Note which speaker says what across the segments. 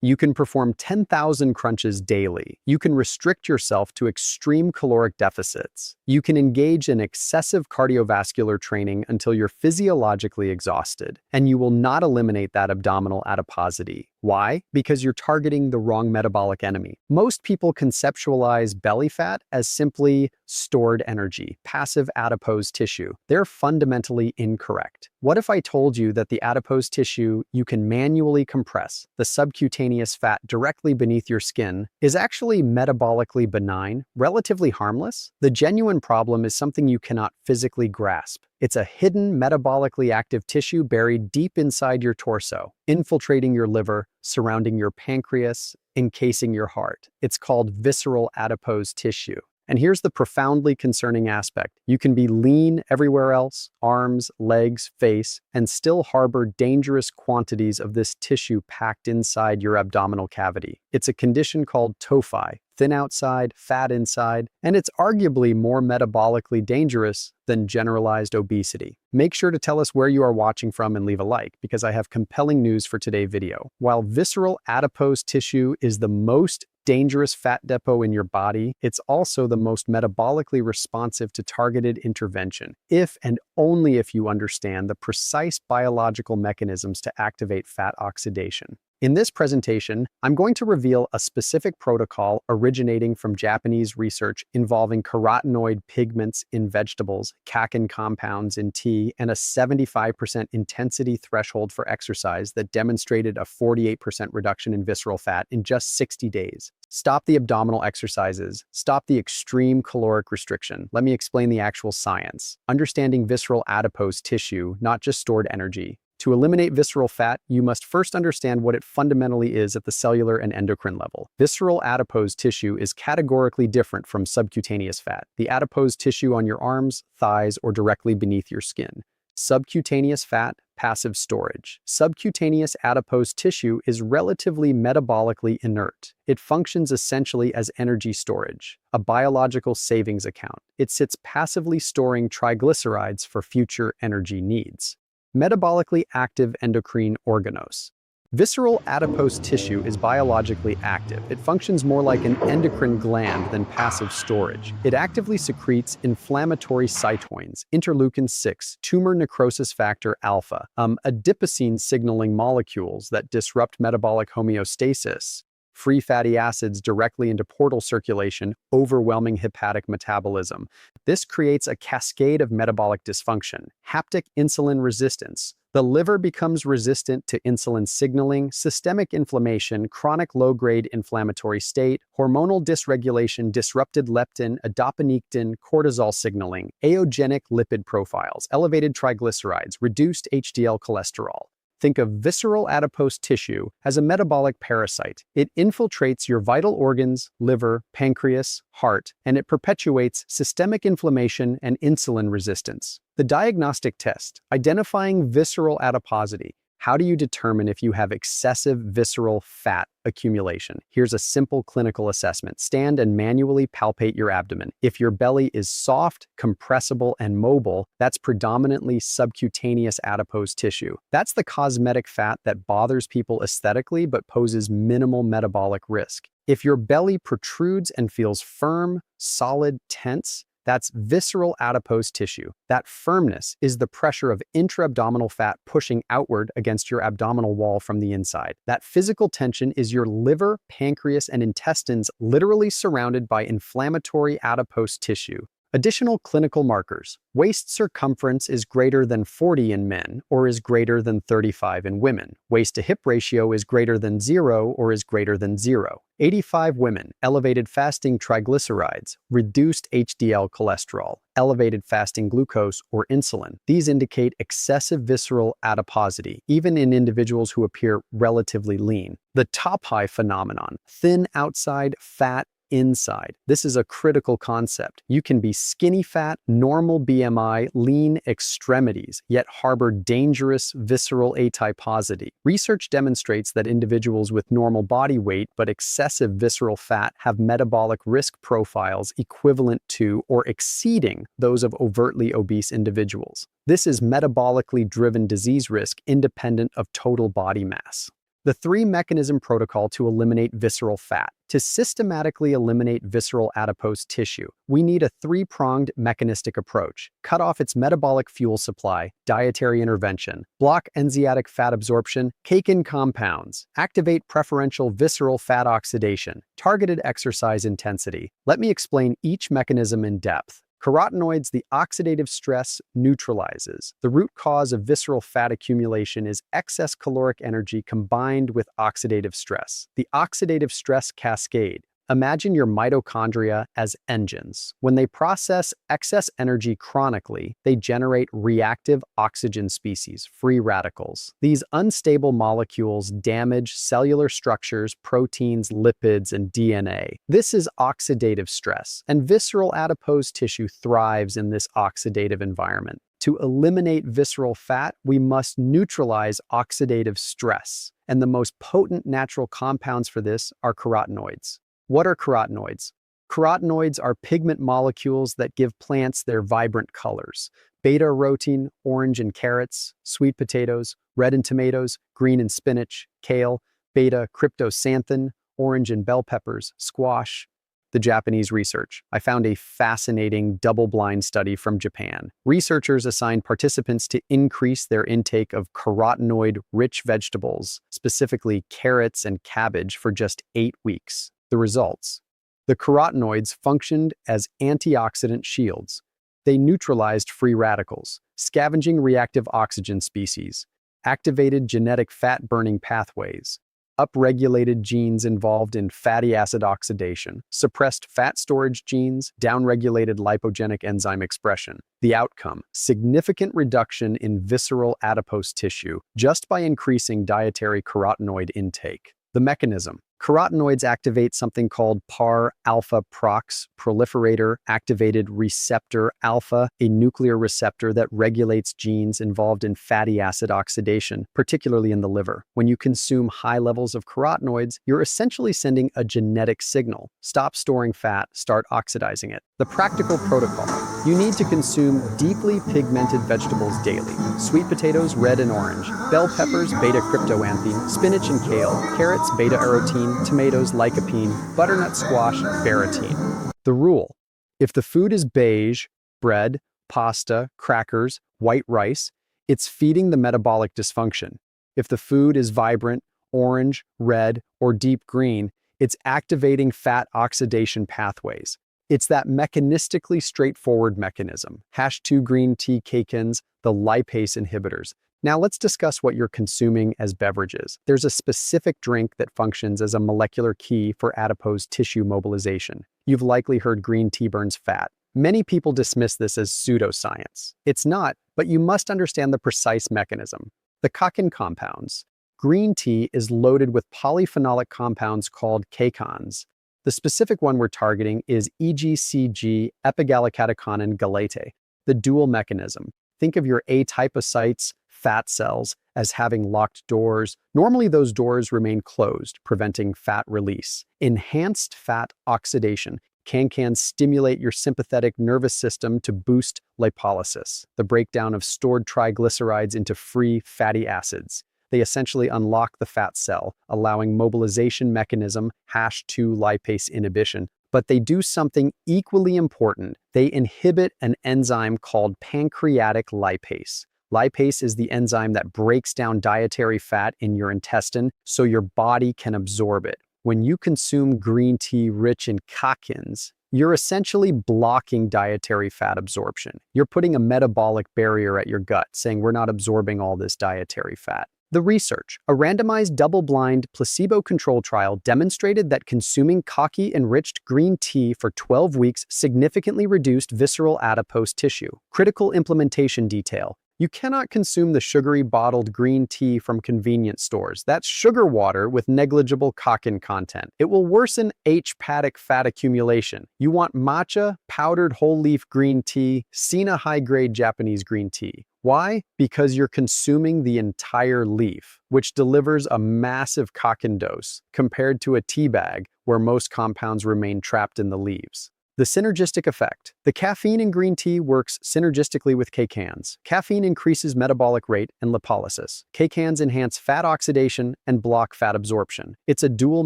Speaker 1: You can perform 10,000 crunches daily. You can restrict yourself to extreme caloric deficits. You can engage in excessive cardiovascular training until you're physiologically exhausted, and you will not eliminate that abdominal adiposity. Why? Because you're targeting the wrong metabolic enemy. Most people conceptualize belly fat as simply stored energy, passive adipose tissue. They're fundamentally incorrect. What if I told you that the adipose tissue you can manually compress, the subcutaneous fat directly beneath your skin, is actually metabolically benign, relatively harmless? The genuine problem is something you cannot physically grasp. It's a hidden, metabolically active tissue buried deep inside your torso, infiltrating your liver, surrounding your pancreas, encasing your heart. It's called visceral adipose tissue. And here's the profoundly concerning aspect. You can be lean everywhere else, arms, legs, face, and still harbor dangerous quantities of this tissue packed inside your abdominal cavity. It's a condition called TOFI, thin outside, fat inside, and it's arguably more metabolically dangerous than generalized obesity. Make sure to tell us where you are watching from and leave a like, because I have compelling news for today's video. While visceral adipose tissue is the most dangerous fat depot in your body, it's also the most metabolically responsive to targeted intervention, if and only if you understand the precise biological mechanisms to activate fat oxidation. In this presentation, I'm going to reveal a specific protocol originating from Japanese research involving carotenoid pigments in vegetables, catechin compounds in tea, and a 75% intensity threshold for exercise that demonstrated a 48% reduction in visceral fat in just 60 days. Stop the abdominal exercises. Stop the extreme caloric restriction. Let me explain the actual science. Understanding visceral adipose tissue, not just stored energy. To eliminate visceral fat, you must first understand what it fundamentally is at the cellular and endocrine level. Visceral adipose tissue is categorically different from subcutaneous fat, the adipose tissue on your arms, thighs, or directly beneath your skin. Subcutaneous fat, passive storage. Subcutaneous adipose tissue is relatively metabolically inert. It functions essentially as energy storage, a biological savings account. It sits passively storing triglycerides for future energy needs. Metabolically active endocrine organelles. Visceral adipose tissue is biologically active. It functions more like an endocrine gland than passive storage. It actively secretes inflammatory cytokines, interleukin-6, tumor necrosis factor alpha, adiposine signaling molecules that disrupt metabolic homeostasis, free fatty acids directly into portal circulation, overwhelming hepatic metabolism. This creates a cascade of metabolic dysfunction, haptic insulin resistance. The liver becomes resistant to insulin signaling, systemic inflammation, chronic low-grade inflammatory state, hormonal dysregulation, disrupted leptin, adiponectin, cortisol signaling, aeogenic lipid profiles, elevated triglycerides, reduced HDL cholesterol. Think of visceral adipose tissue as a metabolic parasite. It infiltrates your vital organs, liver, pancreas, heart, and it perpetuates systemic inflammation and insulin resistance. The diagnostic test, identifying visceral adiposity. How do you determine if you have excessive visceral fat accumulation? Here's a simple clinical assessment. Stand and manually palpate your abdomen. If your belly is soft, compressible, and mobile, that's predominantly subcutaneous adipose tissue. That's the cosmetic fat that bothers people aesthetically but poses minimal metabolic risk. If your belly protrudes and feels firm, solid, tense, that's visceral adipose tissue. That firmness is the pressure of intra-abdominal fat pushing outward against your abdominal wall from the inside. That physical tension is your liver, pancreas, and intestines literally surrounded by inflammatory adipose tissue. Additional clinical markers. Waist circumference is greater than 40 in men or is greater than 35 in women. Waist to hip ratio is greater than 0 or is greater than 0. 85 women, elevated fasting triglycerides, reduced HDL cholesterol, elevated fasting glucose or insulin. These indicate excessive visceral adiposity, even in individuals who appear relatively lean. The top high phenomenon, thin outside, fat inside. This is a critical concept. You can be skinny fat, normal BMI, lean extremities, yet harbor dangerous visceral adiposity. Research demonstrates that individuals with normal body weight but excessive visceral fat have metabolic risk profiles equivalent to or exceeding those of overtly obese individuals. This is metabolically driven disease risk independent of total body mass. The three-mechanism protocol to eliminate visceral fat. To systematically eliminate visceral adipose tissue, we need a three-pronged mechanistic approach. Cut off its metabolic fuel supply, dietary intervention, block enzymatic fat absorption, Catechin compounds, activate preferential visceral fat oxidation, targeted exercise intensity. Let me explain each mechanism in depth. Carotenoids, the oxidative stress neutralizes. The root cause of visceral fat accumulation is excess caloric energy combined with oxidative stress. The oxidative stress cascade. Imagine your mitochondria as engines. When they process excess energy chronically, they generate reactive oxygen species, free radicals. These unstable molecules damage cellular structures, proteins, lipids, and DNA. This is oxidative stress, and visceral adipose tissue thrives in this oxidative environment. To eliminate visceral fat, we must neutralize oxidative stress, and the most potent natural compounds for this are carotenoids. What are carotenoids? Carotenoids are pigment molecules that give plants their vibrant colors. Beta-carotene, orange in carrots, sweet potatoes, red in tomatoes, green in spinach, kale, beta-cryptoxanthin, orange in bell peppers, squash. The Japanese research. I found a fascinating double-blind study from Japan. Researchers assigned participants to increase their intake of carotenoid-rich vegetables, specifically carrots and cabbage, for just 8 weeks. The results. The carotenoids functioned as antioxidant shields. They neutralized free radicals, scavenging reactive oxygen species, activated genetic fat-burning pathways, upregulated genes involved in fatty acid oxidation, suppressed fat storage genes, downregulated lipogenic enzyme expression. The outcome: significant reduction in visceral adipose tissue just by increasing dietary carotenoid intake. The mechanism. Carotenoids activate something called PAR-alpha prox, proliferator activated receptor alpha, a nuclear receptor that regulates genes involved in fatty acid oxidation, particularly in the liver. When you consume high levels of carotenoids, you're essentially sending a genetic signal. Stop storing fat, start oxidizing it. The practical protocol. You need to consume deeply pigmented vegetables daily. Sweet potatoes, red and orange. Bell peppers, beta-cryptoxanthin. Spinach and kale. Carrots, beta-carotene. Tomatoes, lycopene. Butternut squash, betaine. The rule: if the food is beige, bread, pasta, crackers, white rice, it's feeding the metabolic dysfunction. If the food is vibrant, orange, red, or deep green, it's activating fat oxidation pathways. It's that mechanistically straightforward mechanism. #2 green tea Catechins, the lipase inhibitors. Now let's discuss what you're consuming as beverages. There's a specific drink that functions as a molecular key for adipose tissue mobilization. You've likely heard green tea burns fat. Many people dismiss this as pseudoscience. It's not, but you must understand the precise mechanism. The Catechin compounds. Green tea is loaded with polyphenolic compounds called catechins. The specific one we're targeting is EGCG, epigallocatechin galate, the dual mechanism. Think of your atypocytes, fat cells, as having locked doors. Normally those doors remain closed, preventing fat release. Enhanced fat oxidation can stimulate your sympathetic nervous system to boost lipolysis, the breakdown of stored triglycerides into free fatty acids. They essentially unlock the fat cell, allowing mobilization mechanism #2 lipase inhibition. But they do something equally important. They inhibit an enzyme called pancreatic lipase. Lipase is the enzyme that breaks down dietary fat in your intestine so your body can absorb it. When you consume green tea rich in catechins, you're essentially blocking dietary fat absorption. You're putting a metabolic barrier at your gut, saying we're not absorbing all this dietary fat. The research, a randomized double-blind placebo-controlled trial, demonstrated that consuming kaki-enriched green tea for 12 weeks significantly reduced visceral adipose tissue. Critical implementation detail. You cannot consume the sugary bottled green tea from convenience stores. That's sugar water with negligible catechin content. It will worsen hepatic fat accumulation. You want matcha, powdered whole leaf green tea, Sina high-grade Japanese green tea. Why? Because you're consuming the entire leaf, which delivers a massive catechin dose compared to a tea bag where most compounds remain trapped in the leaves. The synergistic effect. The caffeine in green tea works synergistically with Catechins. Caffeine increases metabolic rate and lipolysis. Catechins enhance fat oxidation and block fat absorption. It's a dual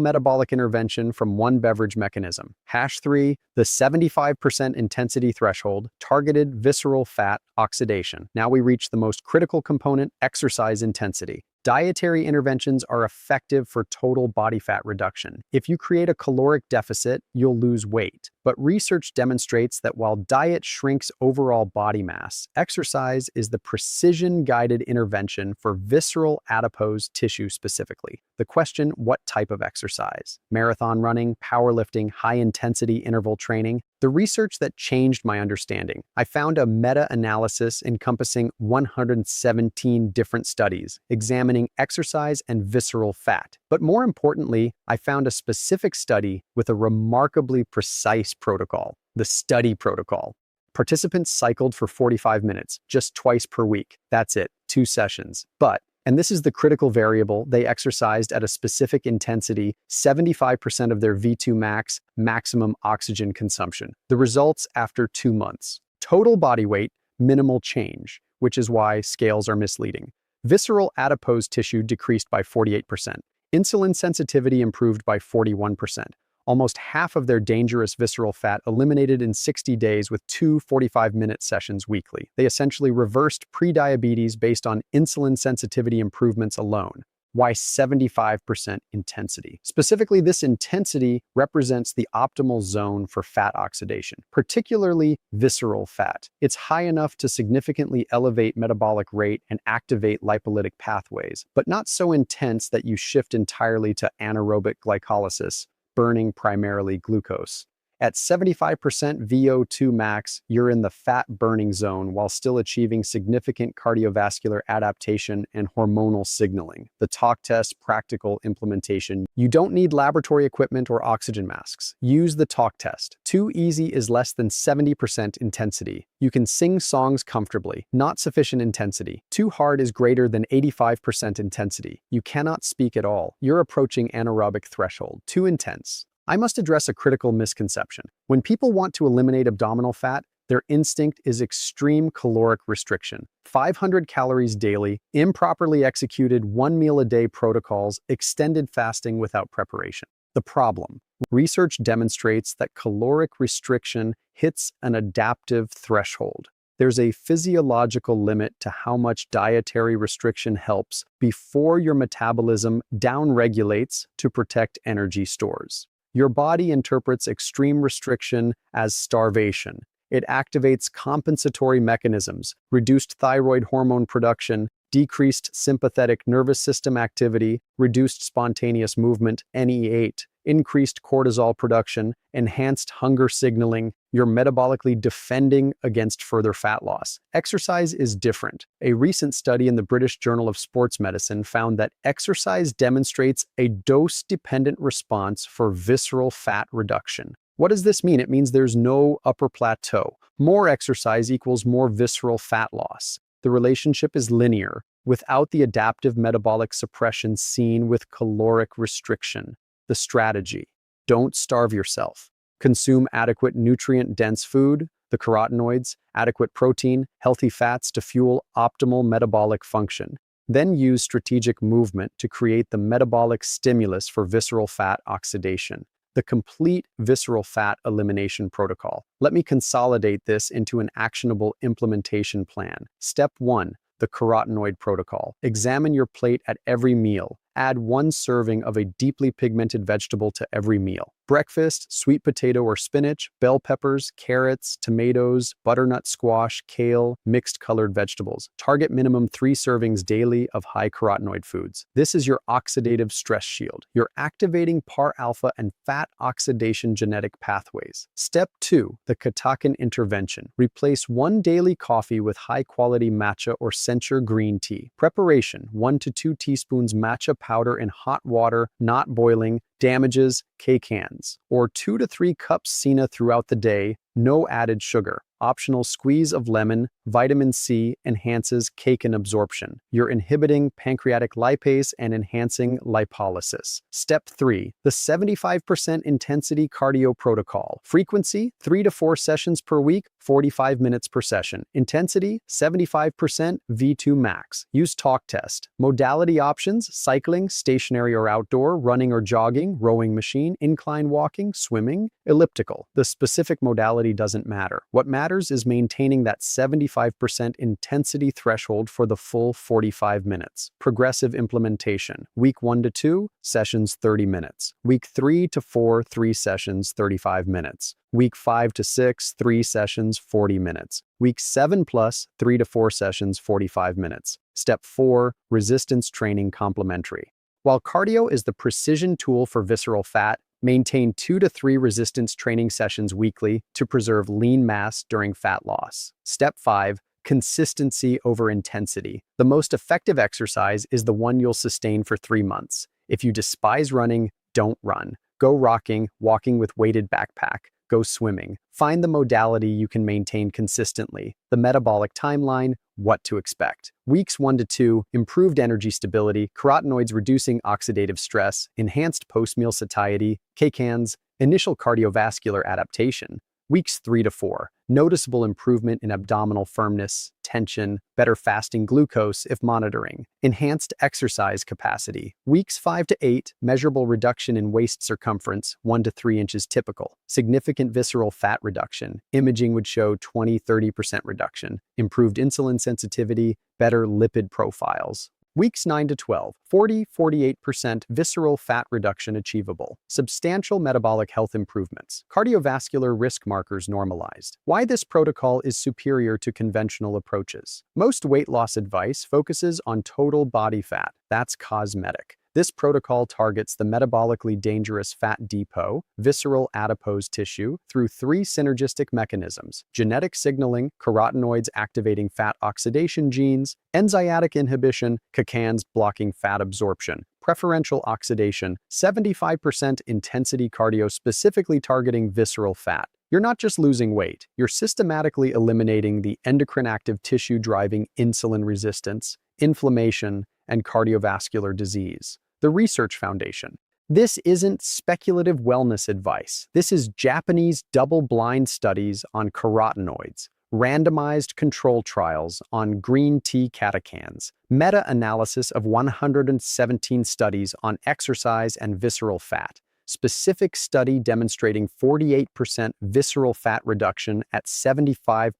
Speaker 1: metabolic intervention from one beverage mechanism. #3, the 75% intensity threshold, targeted visceral fat oxidation. Now we reach the most critical component, exercise intensity. Dietary interventions are effective for total body fat reduction. If you create a caloric deficit, you'll lose weight. But research demonstrates that while diet shrinks overall body mass, exercise is the precision-guided intervention for visceral adipose tissue specifically. The question, what type of exercise? Marathon running, powerlifting, high-intensity interval training? The research that changed my understanding. I found a meta-analysis encompassing 117 different studies, examining exercise and visceral fat. But more importantly, I found a specific study with a remarkably precise protocol, the study protocol. Participants cycled for 45 minutes, just twice per week. That's it, 2 sessions. But, and this is the critical variable, they exercised at a specific intensity, 75% of their V2 max maximum oxygen consumption. The results after 2 months. Total body weight, minimal change, which is why scales are misleading. Visceral adipose tissue decreased by 48%. Insulin sensitivity improved by 41%. Almost half of their dangerous visceral fat eliminated in 60 days with 2 45-minute sessions weekly. They essentially reversed prediabetes based on insulin sensitivity improvements alone. Why 75% intensity? Specifically, this intensity represents the optimal zone for fat oxidation, particularly visceral fat. It's high enough to significantly elevate metabolic rate and activate lipolytic pathways, but not so intense that you shift entirely to anaerobic glycolysis, burning primarily glucose. At 75% VO2 max, you're in the fat-burning zone while still achieving significant cardiovascular adaptation and hormonal signaling. The talk test practical implementation. You don't need laboratory equipment or oxygen masks. Use the talk test. Too easy is less than 70% intensity. You can sing songs comfortably. Not sufficient intensity. Too hard is greater than 85% intensity. You cannot speak at all. You're approaching anaerobic threshold. Too intense. I must address a critical misconception. When people want to eliminate abdominal fat, their instinct is extreme caloric restriction. 500 calories daily, improperly executed 1 meal a day protocols, extended fasting without preparation. The problem. Research demonstrates that caloric restriction hits an adaptive threshold. There's a physiological limit to how much dietary restriction helps before your metabolism downregulates to protect energy stores. Your body interprets extreme restriction as starvation. It activates compensatory mechanisms, reduced thyroid hormone production, decreased sympathetic nervous system activity, reduced spontaneous movement, NE8, increased cortisol production, enhanced hunger signaling. You're metabolically defending against further fat loss. Exercise is different. A recent study in the British Journal of Sports Medicine found that exercise demonstrates a dose-dependent response for visceral fat reduction. What does this mean? It means there's no upper plateau. More exercise equals more visceral fat loss. The relationship is linear, without the adaptive metabolic suppression seen with caloric restriction. The strategy: don't starve yourself. Consume adequate nutrient-dense food, the carotenoids, adequate protein, healthy fats to fuel optimal metabolic function. Then use strategic movement to create the metabolic stimulus for visceral fat oxidation. The complete visceral fat elimination protocol. Let me consolidate this into an actionable implementation plan. Step 1. The carotenoid protocol. Examine your plate at every meal. Add 1 serving of a deeply pigmented vegetable to every meal. Breakfast, sweet potato or spinach, bell peppers, carrots, tomatoes, butternut squash, kale, mixed colored vegetables. Target minimum 3 servings daily of high carotenoid foods. This is your oxidative stress shield. You're activating PAR-alpha and fat oxidation genetic pathways. Step 2. The Catechin intervention. Replace 1 daily coffee with high-quality matcha or sencha green tea. Preparation: 1 to 2 teaspoons matcha powder in hot water, not boiling, damages Catechins, or 2 to 3 cups senna throughout the day, no added sugar. Optional squeeze of lemon, vitamin C enhances caecin absorption. You're inhibiting pancreatic lipase and enhancing lipolysis. Step 3. The 75% intensity cardio protocol. Frequency, 3 to 4 sessions per week, 45 minutes per session. Intensity, 75% V2 max. Use talk test. Modality options, cycling, stationary or outdoor, running or jogging, rowing machine, incline walking, swimming, elliptical. The specific modality doesn't matter. What matters is maintaining that 75% intensity threshold for the full 45 minutes. Progressive implementation. Week 1 to 2, sessions 30 minutes. Week 3 to 4, 3 sessions 35 minutes. Week 5 to 6, 3 sessions 40 minutes. Week 7 plus, 3 to 4 sessions 45 minutes. Step 4, resistance training complementary. While cardio is the precision tool for visceral fat, maintain 2 to 3 resistance training sessions weekly to preserve lean mass during fat loss. Step 5, consistency over intensity. The most effective exercise is the one you'll sustain for 3 months. If you despise running, don't run. Go rocking, walking with weighted backpack. Go swimming. Find the modality you can maintain consistently. The metabolic timeline, what to expect. Weeks 1 to 2, improved energy stability, carotenoids reducing oxidative stress, enhanced post-meal satiety, Catechins, initial cardiovascular adaptation. Weeks 3 to 4, noticeable improvement in abdominal firmness, tension, better fasting glucose if monitoring, enhanced exercise capacity. Weeks 5 to 8, measurable reduction in waist circumference, 1 to 3 inches typical, significant visceral fat reduction. Imaging would show 20-30% reduction, improved insulin sensitivity, better lipid profiles. Weeks 9 to 12, 40-48% visceral fat reduction achievable. Substantial metabolic health improvements. Cardiovascular risk markers normalized. Why this protocol is superior to conventional approaches. Most weight loss advice focuses on total body fat. That's cosmetic. This protocol targets the metabolically dangerous fat depot, visceral adipose tissue, through 3 synergistic mechanisms: genetic signaling, carotenoids activating fat oxidation genes, enzymatic inhibition, Catechins blocking fat absorption, preferential oxidation, 75% intensity cardio specifically targeting visceral fat. You're not just losing weight, you're systematically eliminating the endocrine active tissue driving insulin resistance, inflammation, and cardiovascular disease. The Research Foundation. This isn't speculative wellness advice. This is Japanese double-blind studies on carotenoids, randomized control trials on green tea catechins, meta-analysis of 117 studies on exercise and visceral fat, specific study demonstrating 48% visceral fat reduction at 75%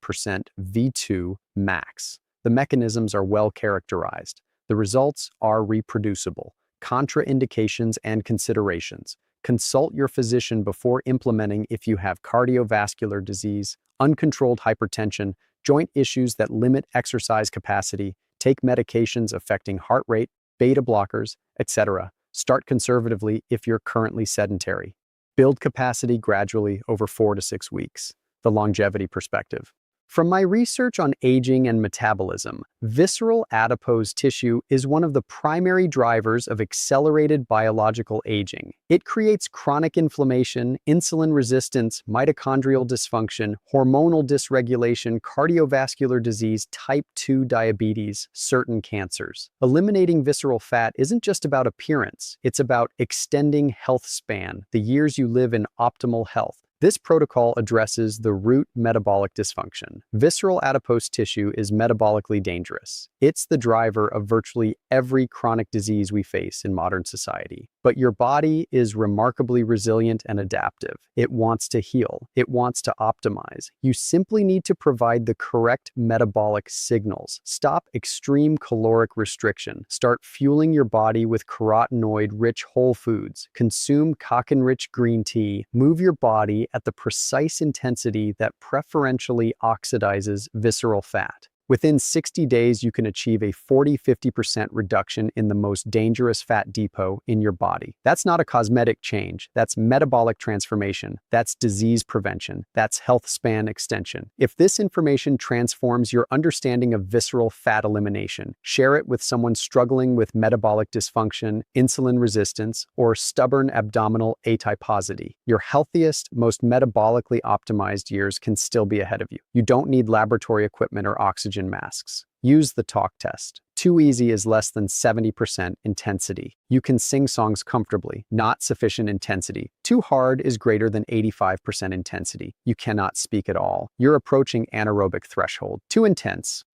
Speaker 1: V2 max. The mechanisms are well characterized. The results are reproducible. Contraindications and considerations. Consult your physician before implementing if you have cardiovascular disease, uncontrolled hypertension, joint issues that limit exercise capacity, take medications affecting heart rate, beta blockers, etc. Start conservatively if you're currently sedentary. Build capacity gradually over 4 to 6 weeks. The longevity perspective. From my research on aging and metabolism, visceral adipose tissue is one of the primary drivers of accelerated biological aging. It creates chronic inflammation, insulin resistance, mitochondrial dysfunction, hormonal dysregulation, cardiovascular disease, type 2 diabetes, certain cancers. Eliminating visceral fat isn't just about appearance, it's about extending health span, the years you live in optimal health. This protocol addresses the root metabolic dysfunction. Visceral adipose tissue is metabolically dangerous. It's the driver of virtually every chronic disease we face in modern society. But your body is remarkably resilient and adaptive. It wants to heal. It wants to optimize. You simply need to provide the correct metabolic signals. Stop extreme caloric restriction. Start fueling your body with carotenoid-rich whole foods. Consume carotenoid-rich green tea. Move your body at the precise intensity that preferentially oxidizes visceral fat. Within 60 days, you can achieve a 40–50% reduction in the most dangerous fat depot in your body. That's not a cosmetic change. That's metabolic transformation. That's disease prevention. That's health span extension. If this information transforms your understanding of visceral fat elimination, share it with someone struggling with metabolic dysfunction, insulin resistance, or stubborn abdominal adiposity. Your healthiest, most metabolically optimized years can still be ahead of you. You don't need laboratory equipment or oxygen masks. Use the talk test. Too easy is less than 70% intensity. You can sing songs comfortably, not sufficient intensity. Too hard is greater than 85% intensity. You cannot speak at all. You're approaching anaerobic threshold. Too intense.